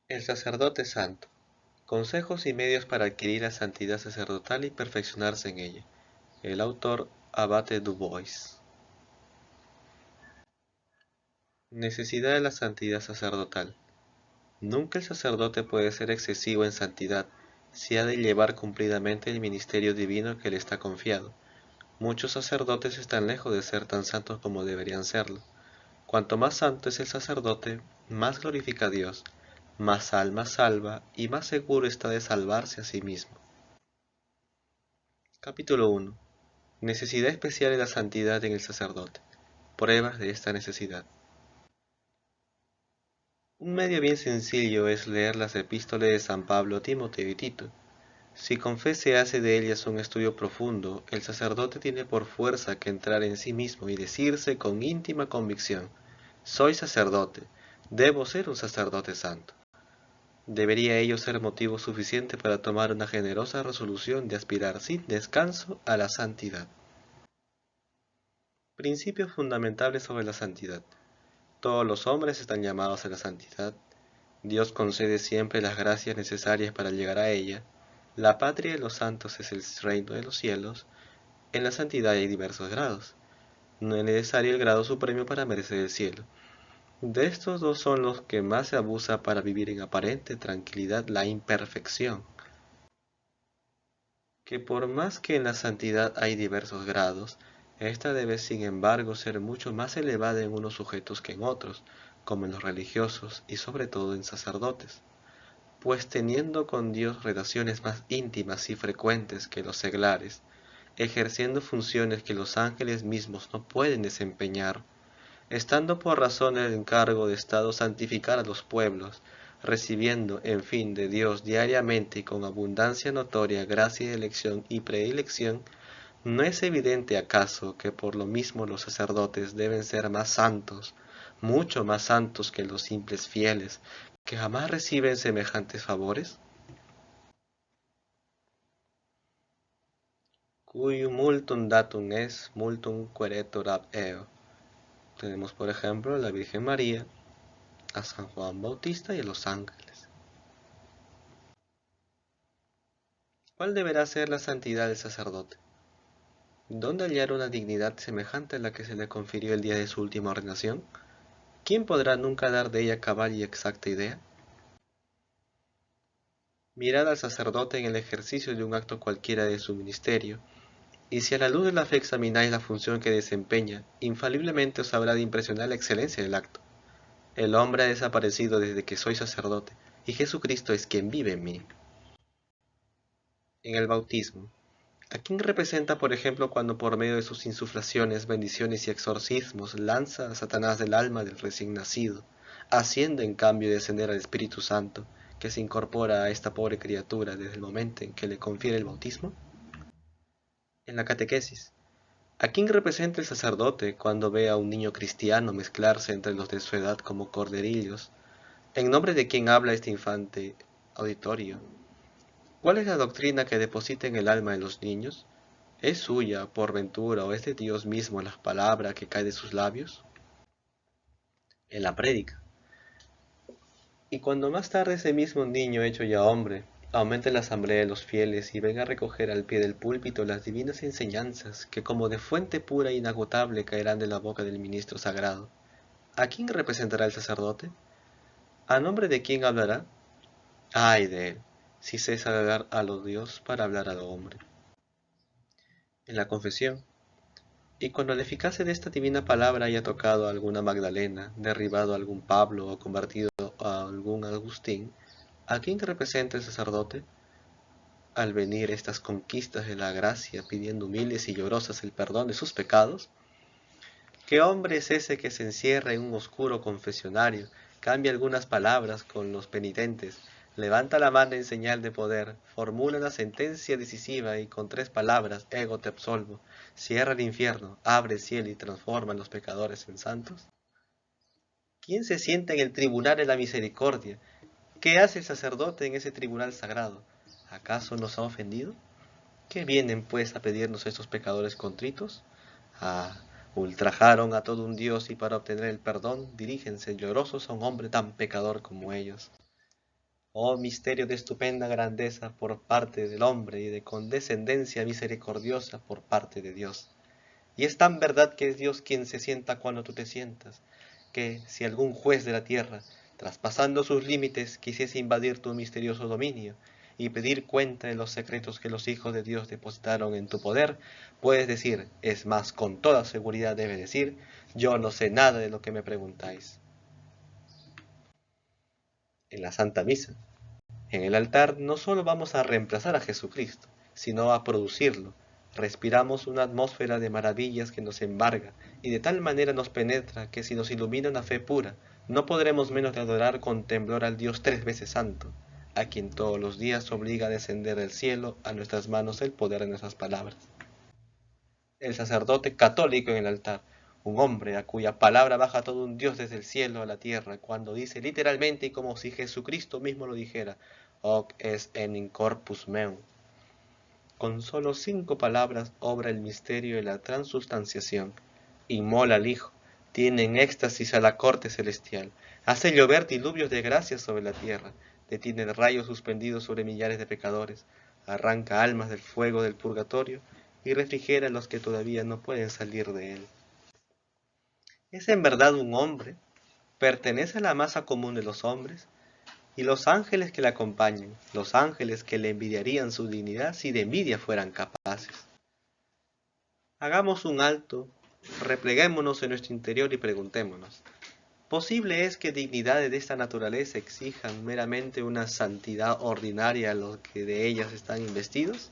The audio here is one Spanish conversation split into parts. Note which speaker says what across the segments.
Speaker 1: El sacerdote santo. Consejos y medios para adquirir la santidad sacerdotal y perfeccionarse en ella. El autor Abate Dubois. Necesidad de la santidad sacerdotal. Nunca el sacerdote puede ser excesivo en santidad, si ha de llevar cumplidamente el ministerio divino que le está confiado. Muchos sacerdotes están lejos de ser tan santos como deberían serlo. Cuanto más santo es el sacerdote, más glorifica a Dios, más almas salva y más seguro está de salvarse a sí mismo. Capítulo 1. Necesidad especial de la santidad en el sacerdote. Pruebas de esta necesidad. Un medio bien sencillo es leer las epístolas de San Pablo a Timoteo y Tito. Si con fe se hace de ellas un estudio profundo, el sacerdote tiene por fuerza que entrar en sí mismo y decirse con íntima convicción: soy sacerdote, debo ser un sacerdote santo. Debería ello ser motivo suficiente para tomar una generosa resolución de aspirar sin descanso a la santidad. Principios fundamentales sobre la santidad. Todos los hombres están llamados a la santidad. Dios concede siempre las gracias necesarias para llegar a ella. La patria de los santos es el reino de los cielos. En la santidad hay diversos grados. No es necesario el grado supremo para merecer el cielo. De estos dos son los que más se abusa para vivir en aparente tranquilidad: la imperfección, que por más que en la santidad hay diversos grados, ésta debe sin embargo ser mucho más elevada en unos sujetos que en otros, como en los religiosos y sobre todo en sacerdotes, pues teniendo con Dios relaciones más íntimas y frecuentes que los seglares, ejerciendo funciones que los ángeles mismos no pueden desempeñar, estando por razón el encargo de Estado santificar a los pueblos, recibiendo, en fin, de Dios diariamente y con abundancia notoria gracia de elección y predilección, ¿no es evidente acaso que por lo mismo los sacerdotes deben ser más santos, mucho más santos que los simples fieles, que jamás reciben semejantes favores? Cui multum datum es, multum quaeretur ab eo. Tenemos por ejemplo a la Virgen María, a San Juan Bautista y a los ángeles. ¿Cuál deberá ser la santidad del sacerdote? ¿Dónde hallar una dignidad semejante a la que se le confirió el día de su última ordenación? ¿Quién podrá nunca dar de ella cabal y exacta idea? Mirad al sacerdote en el ejercicio de un acto cualquiera de su ministerio, y si a la luz de la fe examináis la función que desempeña, infaliblemente os habrá de impresionar la excelencia del acto. El hombre ha desaparecido desde que soy sacerdote, y Jesucristo es quien vive en mí. En el bautismo, ¿a quién representa, por ejemplo, cuando por medio de sus insuflaciones, bendiciones y exorcismos lanza a Satanás del alma del recién nacido, haciendo en cambio descender al Espíritu Santo, que se incorpora a esta pobre criatura desde el momento en que le confiere el bautismo? En la catequesis, ¿a quién representa el sacerdote cuando ve a un niño cristiano mezclarse entre los de su edad como corderillos? ¿En nombre de quién habla este infante auditorio? ¿Cuál es la doctrina que deposita en el alma de los niños? ¿Es suya, por ventura, o es de Dios mismo la palabra que cae de sus labios? En la prédica. Y cuando más tarde ese mismo niño hecho ya hombre, aumente la asamblea de los fieles y venga a recoger al pie del púlpito las divinas enseñanzas que como de fuente pura e inagotable caerán de la boca del ministro sagrado, ¿a quién representará el sacerdote? ¿A nombre de quién hablará? ¡Ay de él! Si cesa hablar a lo Dios para hablar a lo hombre. En la confesión. Y cuando la eficacia de esta divina palabra haya tocado a alguna Magdalena, derribado a algún Pablo o convertido a algún Agustín, ¿a quién representa el sacerdote? Al venir estas conquistas de la gracia pidiendo humildes y llorosas el perdón de sus pecados, ¿qué hombre es ese que se encierra en un oscuro confesionario, cambia algunas palabras con los penitentes, levanta la mano en señal de poder, formula una sentencia decisiva y con 3 palabras, ego te absolvo, cierra el infierno, abre el cielo y transforma a los pecadores en santos? ¿Quién se sienta en el tribunal de la misericordia? ¿Qué hace el sacerdote en ese tribunal sagrado? ¿Acaso nos ha ofendido? ¿Qué vienen pues a pedirnos estos pecadores contritos? Ah, ultrajaron a todo un Dios y para obtener el perdón dirígense llorosos a un hombre tan pecador como ellos. Oh misterio de estupenda grandeza por parte del hombre y de condescendencia misericordiosa por parte de Dios. Y es tan verdad que es Dios quien se sienta cuando tú te sientas, que si algún juez de la tierra, traspasando sus límites, quisiese invadir tu misterioso dominio y pedir cuenta de los secretos que los hijos de Dios depositaron en tu poder, puedes decir, es más, con toda seguridad debes decir, yo no sé nada de lo que me preguntáis. En la Santa Misa, en el altar no solo vamos a reemplazar a Jesucristo, sino a producirlo. Respiramos una atmósfera de maravillas que nos embarga y de tal manera nos penetra que si nos ilumina una fe pura, no podremos menos de adorar con temblor al Dios tres veces santo, a quien todos los días obliga a descender del cielo a nuestras manos el poder de nuestras palabras. El sacerdote católico en el altar, un hombre a cuya palabra baja todo un Dios desde el cielo a la tierra, cuando dice literalmente y como si Jesucristo mismo lo dijera, hoc es enim corpus meum. Con solo 5 palabras obra el misterio de la transubstanciación, inmola al Hijo, tiene en éxtasis a la corte celestial, hace llover diluvios de gracia sobre la tierra, detiene rayos suspendidos sobre millares de pecadores, arranca almas del fuego del purgatorio y refrigera a los que todavía no pueden salir de él. Es en verdad un hombre, pertenece a la masa común de los hombres, y los ángeles que le acompañan, los ángeles que le envidiarían su dignidad si de envidia fueran capaces. Hagamos un alto, repleguémonos en nuestro interior y preguntémonos, ¿posible es que dignidades de esta naturaleza exijan meramente una santidad ordinaria a los que de ellas están investidos?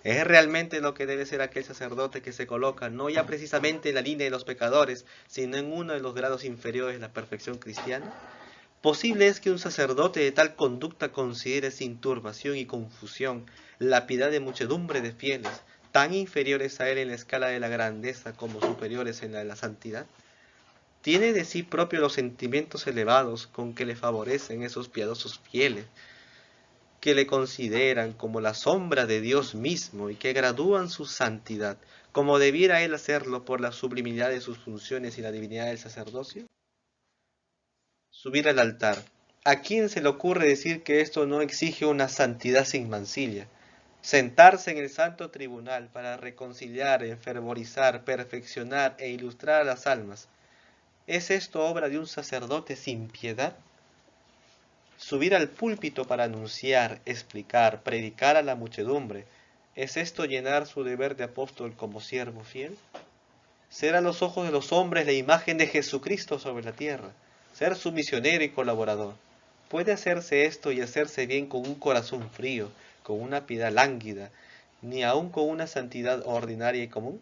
Speaker 1: ¿Es realmente lo que debe ser aquel sacerdote que se coloca no ya precisamente en la línea de los pecadores, sino en uno de los grados inferiores de la perfección cristiana? ¿Posible es que un sacerdote de tal conducta considere sin turbación y confusión la piedad de muchedumbre de fieles, tan inferiores a él en la escala de la grandeza como superiores en la de la santidad? ¿Tiene de sí propio los sentimientos elevados con que le favorecen esos piadosos fieles, que le consideran como la sombra de Dios mismo y que gradúan su santidad, como debiera él hacerlo por la sublimidad de sus funciones y la divinidad del sacerdocio? Subir al altar. ¿A quién se le ocurre decir que esto no exige una santidad sin mancilla? Sentarse en el santo tribunal para reconciliar, enfervorizar, perfeccionar e ilustrar a las almas. ¿Es esto obra de un sacerdote sin piedad? Subir al púlpito para anunciar, explicar, predicar a la muchedumbre. ¿Es esto llenar su deber de apóstol como siervo fiel? Ser a los ojos de los hombres la imagen de Jesucristo sobre la tierra. Ser su misionero y colaborador. ¿Puede hacerse esto y hacerse bien con un corazón frío, con una piedad lánguida, ni aun con una santidad ordinaria y común?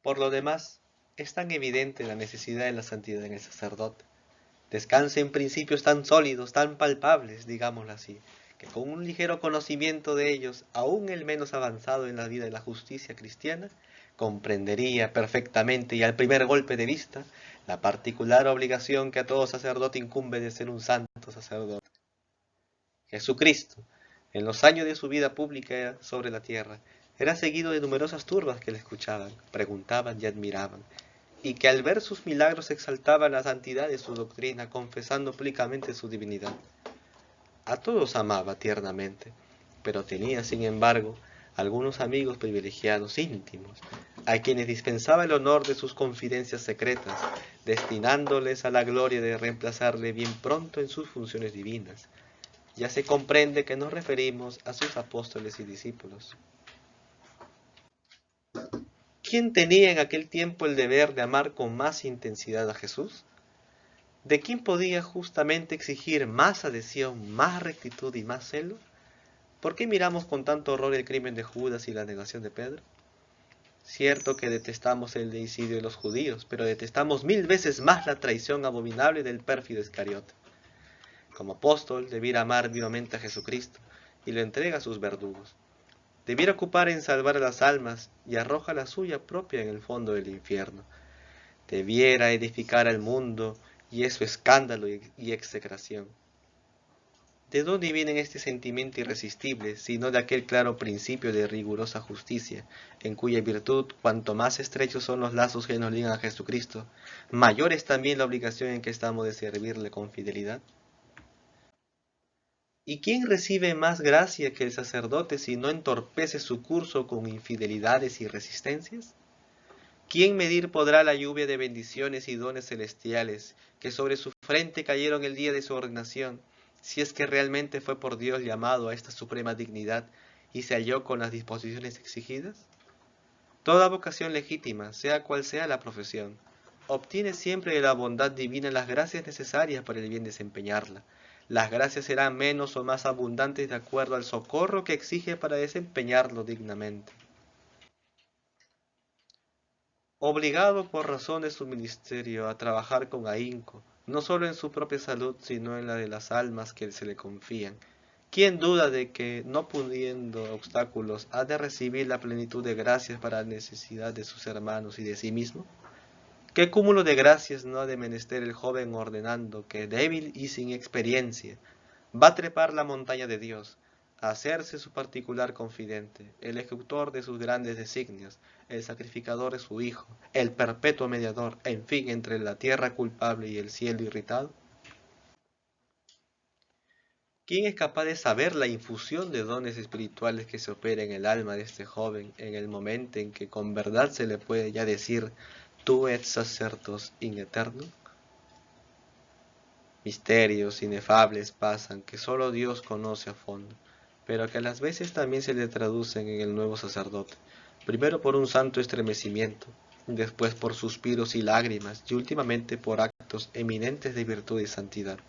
Speaker 1: Por lo demás, es tan evidente la necesidad de la santidad en el sacerdote. Descansa en principios tan sólidos, tan palpables, digámoslo así, que con un ligero conocimiento de ellos, aún el menos avanzado en la vida de la justicia cristiana, comprendería perfectamente y al primer golpe de vista la particular obligación que a todo sacerdote incumbe de ser un santo sacerdote. Jesucristo, en los años de su vida pública sobre la tierra, era seguido de numerosas turbas que le escuchaban, preguntaban y admiraban, y que al ver sus milagros exaltaban la santidad de su doctrina, confesando públicamente su divinidad. A todos amaba tiernamente, pero tenía, sin embargo, algunos amigos privilegiados íntimos, a quienes dispensaba el honor de sus confidencias secretas, destinándoles a la gloria de reemplazarle bien pronto en sus funciones divinas. Ya se comprende que nos referimos a sus apóstoles y discípulos. ¿Quién tenía en aquel tiempo el deber de amar con más intensidad a Jesús? ¿De quién podía justamente exigir más adhesión, más rectitud y más celo? ¿Por qué miramos con tanto horror el crimen de Judas y la negación de Pedro? Cierto que detestamos el deicidio de los judíos, pero detestamos 1000 veces más la traición abominable del pérfido Iscariote. Como apóstol, debiera amar vivamente a Jesucristo y lo entrega a sus verdugos. Debiera ocupar en salvar a las almas y arroja la suya propia en el fondo del infierno. Debiera edificar al mundo y es su escándalo y execración. ¿De dónde viene este sentimiento irresistible, sino de aquel claro principio de rigurosa justicia, en cuya virtud, cuanto más estrechos son los lazos que nos ligan a Jesucristo, mayor es también la obligación en que estamos de servirle con fidelidad? ¿Y quién recibe más gracia que el sacerdote si no entorpece su curso con infidelidades y resistencias? ¿Quién medir podrá la lluvia de bendiciones y dones celestiales que sobre su frente cayeron el día de su ordenación, si es que realmente fue por Dios llamado a esta suprema dignidad y se halló con las disposiciones exigidas? Toda vocación legítima, sea cual sea la profesión, obtiene siempre de la bondad divina las gracias necesarias para el bien desempeñarla. Las gracias serán menos o más abundantes de acuerdo al socorro que exige para desempeñarlo dignamente. Obligado por razón de su ministerio a trabajar con ahínco, no solo en su propia salud, sino en la de las almas que se le confían, ¿quién duda de que, no pudiendo obstáculos, ha de recibir la plenitud de gracias para la necesidad de sus hermanos y de sí mismo? ¿Qué cúmulo de gracias no ha de menester el joven ordenando que, débil y sin experiencia, va a trepar la montaña de Dios, a hacerse su particular confidente, el ejecutor de sus grandes designios, el sacrificador de su Hijo, el perpetuo mediador, en fin, entre la tierra culpable y el cielo irritado? ¿Quién es capaz de saber la infusión de dones espirituales que se opera en el alma de este joven en el momento en que con verdad se le puede ya decir, tú et sacerdos in eterno? Misterios inefables pasan que solo Dios conoce a fondo, pero que a las veces también se le traducen en el nuevo sacerdote, primero por un santo estremecimiento, después por suspiros y lágrimas, y últimamente por actos eminentes de virtud y santidad.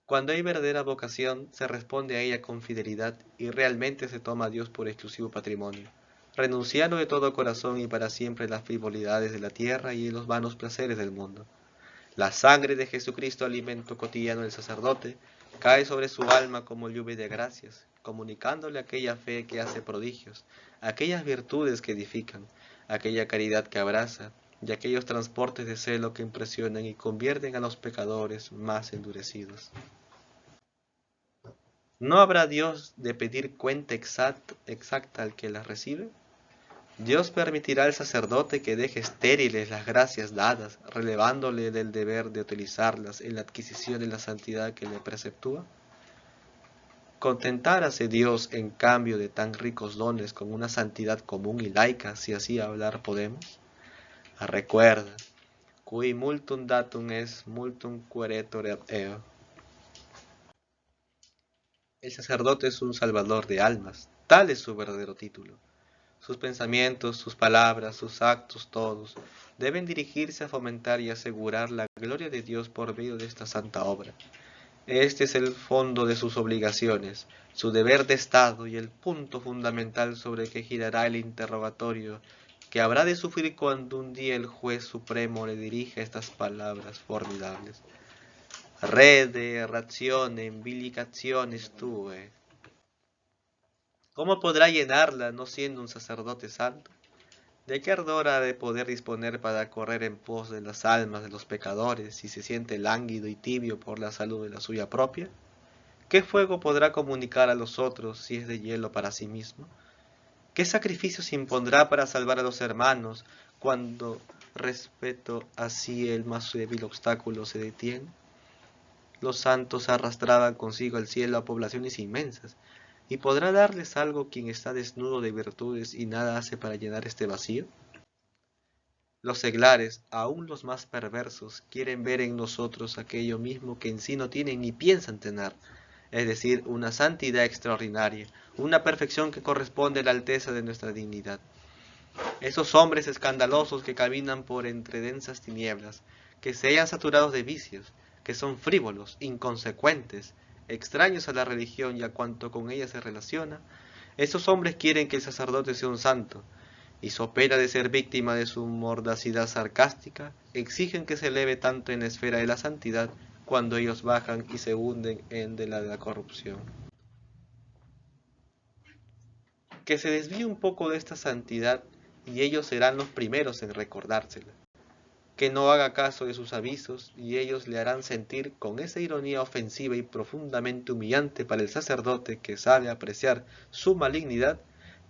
Speaker 1: Cuando hay verdadera vocación, se responde a ella con fidelidad y realmente se toma a Dios por exclusivo patrimonio, renunciando de todo corazón y para siempre a las frivolidades de la tierra y los vanos placeres del mundo. La sangre de Jesucristo, alimento cotidiano del sacerdote, cae sobre su alma como lluvia de gracias, comunicándole aquella fe que hace prodigios, aquellas virtudes que edifican, aquella caridad que abraza, y aquellos transportes de celo que impresionan y convierten a los pecadores más endurecidos. ¿No habrá Dios de pedir cuenta exacta al que las recibe? Dios permitirá al sacerdote que deje estériles las gracias dadas, relevándole del deber de utilizarlas en la adquisición de la santidad que le preceptúa. ¿Contentarase Dios en cambio de tan ricos dones con una santidad común y laica, si así hablar podemos? Recuerda, cui multum datum es multum queretur eo. El sacerdote es un salvador de almas, tal es su verdadero título. Sus pensamientos, sus palabras, sus actos todos, deben dirigirse a fomentar y asegurar la gloria de Dios por medio de esta santa obra. Este es el fondo de sus obligaciones, su deber de Estado y el punto fundamental sobre el que girará el interrogatorio que habrá de sufrir cuando un día el juez supremo le dirija estas palabras formidables. Rede rationem vindicationis tue. ¿Cómo podrá llenarla no siendo un sacerdote santo? ¿De qué ardor ha de poder disponer para correr en pos de las almas de los pecadores si se siente lánguido y tibio por la salud de la suya propia? ¿Qué fuego podrá comunicar a los otros si es de hielo para sí mismo? ¿Qué sacrificio se impondrá para salvar a los hermanos cuando respeto así el más débil obstáculo se detiene? Los santos arrastraban consigo al cielo a poblaciones inmensas, ¿y podrá darles algo quien está desnudo de virtudes y nada hace para llenar este vacío? Los seglares, aun los más perversos, quieren ver en nosotros aquello mismo que en sí no tienen ni piensan tener, es decir, una santidad extraordinaria, una perfección que corresponde a la alteza de nuestra dignidad. Esos hombres escandalosos que caminan por entre densas tinieblas, que se hallan saturados de vicios, que son frívolos, inconsecuentes, extraños a la religión y a cuanto con ella se relaciona, esos hombres quieren que el sacerdote sea un santo, y so pena de ser víctima de su mordacidad sarcástica, exigen que se eleve tanto en la esfera de la santidad cuando ellos bajan y se hunden en de la corrupción. Que se desvíe un poco de esta santidad y ellos serán los primeros en recordársela. Que no haga caso de sus avisos y ellos le harán sentir con esa ironía ofensiva y profundamente humillante para el sacerdote que sabe apreciar su malignidad,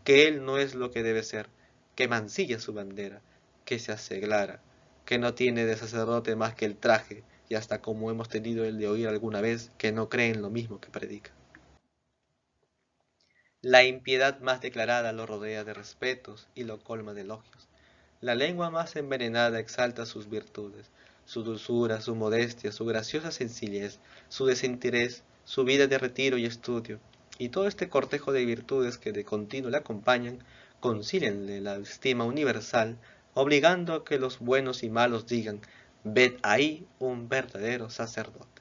Speaker 1: que él no es lo que debe ser, que mancilla su bandera, que se aseglara, que no tiene de sacerdote más que el traje, y hasta como hemos tenido el de oír alguna vez, que no creen lo mismo que predican. La impiedad más declarada lo rodea de respetos y lo colma de elogios. La lengua más envenenada exalta sus virtudes, su dulzura, su modestia, su graciosa sencillez, su desinterés, su vida de retiro y estudio, y todo este cortejo de virtudes que de continuo le acompañan, concílianle la estima universal, obligando a que los buenos y malos digan, ved ahí un verdadero sacerdote.